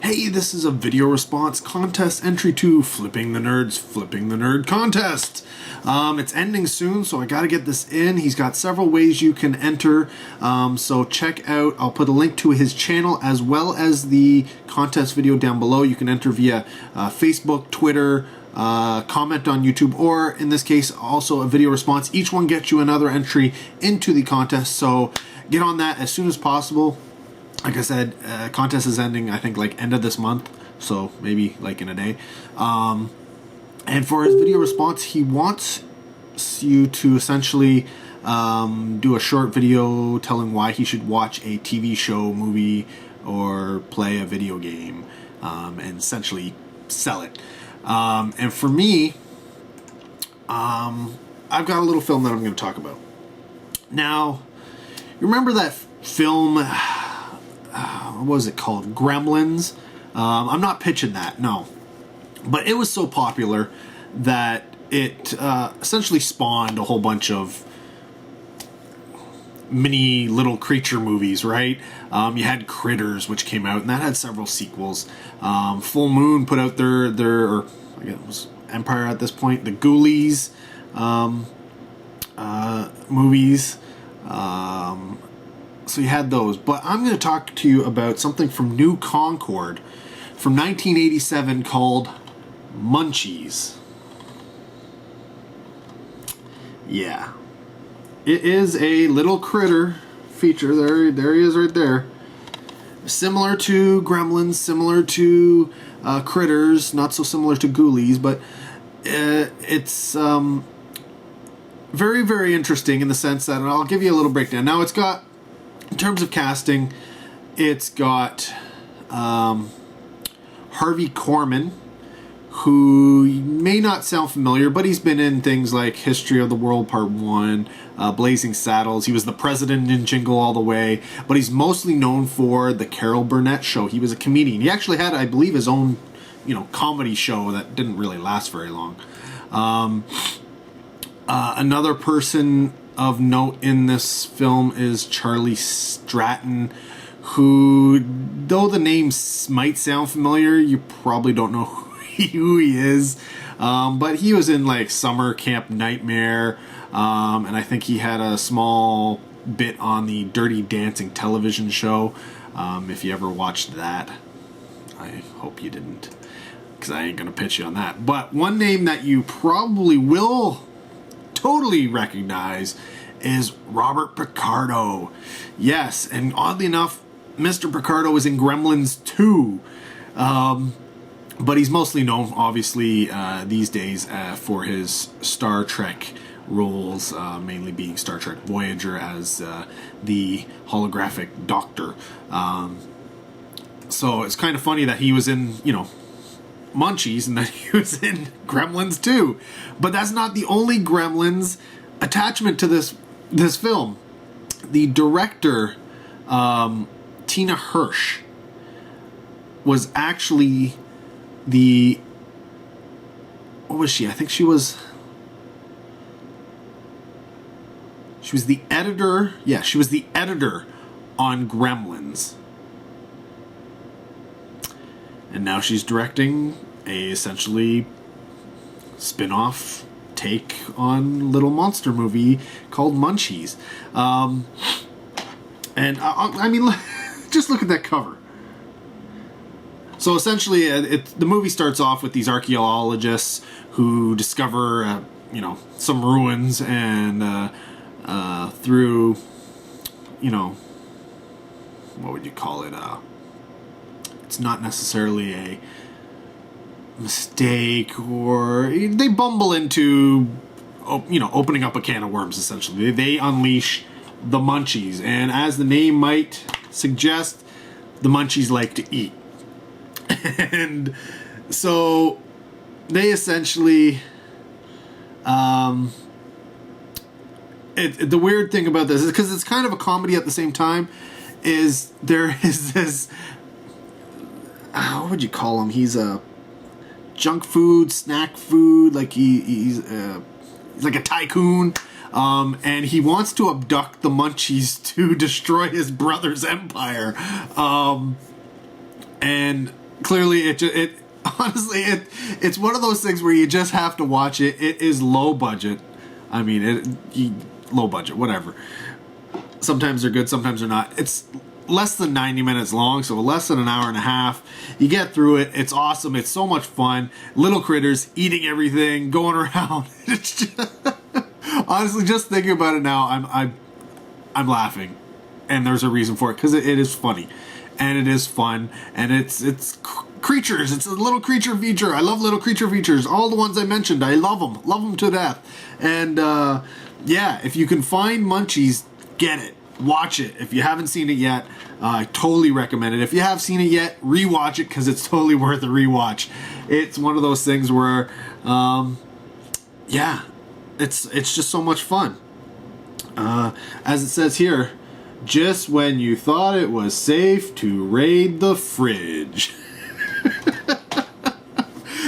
Hey, this is a video response contest entry to Flipping the Nerd contest. It's ending soon, so I gotta get this in. He's got several ways you can enter, so check out, I'll put a link to his channel as well as the contest video down below. You can enter via Facebook, Twitter, comment on YouTube, or in this case also a video response. Each one gets you another entry into the contest, so get on that as soon as possible. Like I said, contest is ending, I think, like end of this month, so maybe like in a day. And for his video response, he wants you to essentially do a short video telling why he should watch a TV show, movie, or play a video game, and essentially sell it. And for me, I've got a little film that I'm going to talk about. Now, you remember that film, what was it called? Gremlins? I'm not pitching that, no. But it was so popular that it essentially spawned a whole bunch of mini little creature movies, right? You had Critters, which came out, and that had several sequels. Full Moon put out their or I guess it was Empire at this point, the Ghoulies movies. So you had those. But I'm going to talk to you about something from New Concord from 1987 called Munchies. Yeah. It is a little critter feature. There he is right there. Similar to Gremlins, similar to Critters, not so similar to Ghoulies, but it's very, very interesting in the sense that, and I'll give you a little breakdown. Now it's got, in terms of casting, it's got Harvey Korman, who may not sound familiar, but he's been in things like History of the World Part 1, Blazing Saddles. He was the president in Jingle All the Way, but he's mostly known for the Carol Burnett Show. He was a comedian. He actually had, I believe, his own, comedy show that didn't really last very long. Another person of note in this film is Charlie Stratton, who, though the name might sound familiar, you probably don't know who he is. But he was in like Summer Camp Nightmare, and I think he had a small bit on the Dirty Dancing television show. If you ever watched that, I hope you didn't, because I ain't gonna pitch you on that. But one name that you probably will totally recognize is Robert Picardo. Yes, and oddly enough, Mr. Picardo was in Gremlins 2. But he's mostly known, obviously, these days for his Star Trek roles, mainly being Star Trek Voyager as the holographic doctor. So it's kind of funny that he was in, Munchies, and that he was in Gremlins 2. But that's not the only Gremlins attachment to this film. The director, Tina Hirsch, was actually what was she? I think she was the editor. Yeah, she was the editor on Gremlins. And now she's directing a essentially spin-off take on Little Monster movie called Munchies. And I mean, just look at that cover. So essentially, the movie starts off with these archaeologists who discover, some ruins, and through, what would you call it? It's not necessarily a mistake, or they bumble into, opening up a can of worms, essentially. They unleash the Munchies, and as the name might suggest, the Munchies like to eat. And so they essentially, the weird thing about this is, because it's kind of a comedy at the same time, is there is this, what would you call him? He's a junk food, snack food, like he's like a tycoon, and he wants to abduct the Munchies to destroy his brother's empire, and clearly it honestly it's one of those things where you just have to watch it. It is low budget. I mean, low budget, whatever. Sometimes they're good, sometimes they're not. It's less than 90 minutes long, so less than an hour and a half. You get through it. It's awesome. It's so much fun. Little critters eating everything, going around. It's just, honestly, just thinking about it now, I'm laughing, and there's a reason for it, because it is funny, and it is fun, and it's creatures. It's a little creature feature. I love little creature features. All the ones I mentioned, I love them to death. And yeah, if you can find Munchies, get it. Watch it. If you haven't seen it yet, I totally recommend it. If you have seen it yet, rewatch it, because it's totally worth a rewatch. It's one of those things where, yeah, it's just so much fun. As it says here, just when you thought it was safe to raid the fridge.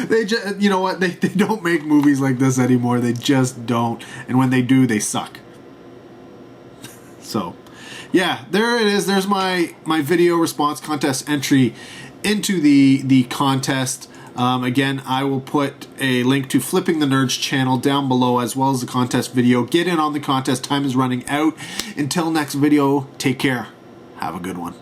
They just, you know what? They don't make movies like this anymore. They just don't. And when they do, they suck. So, yeah, there it is. There's my video response contest entry into the contest. Again, I will put a link to Flipping the Nerds channel down below, as well as the contest video. Get in on the contest. Time is running out. Until next video, take care. Have a good one.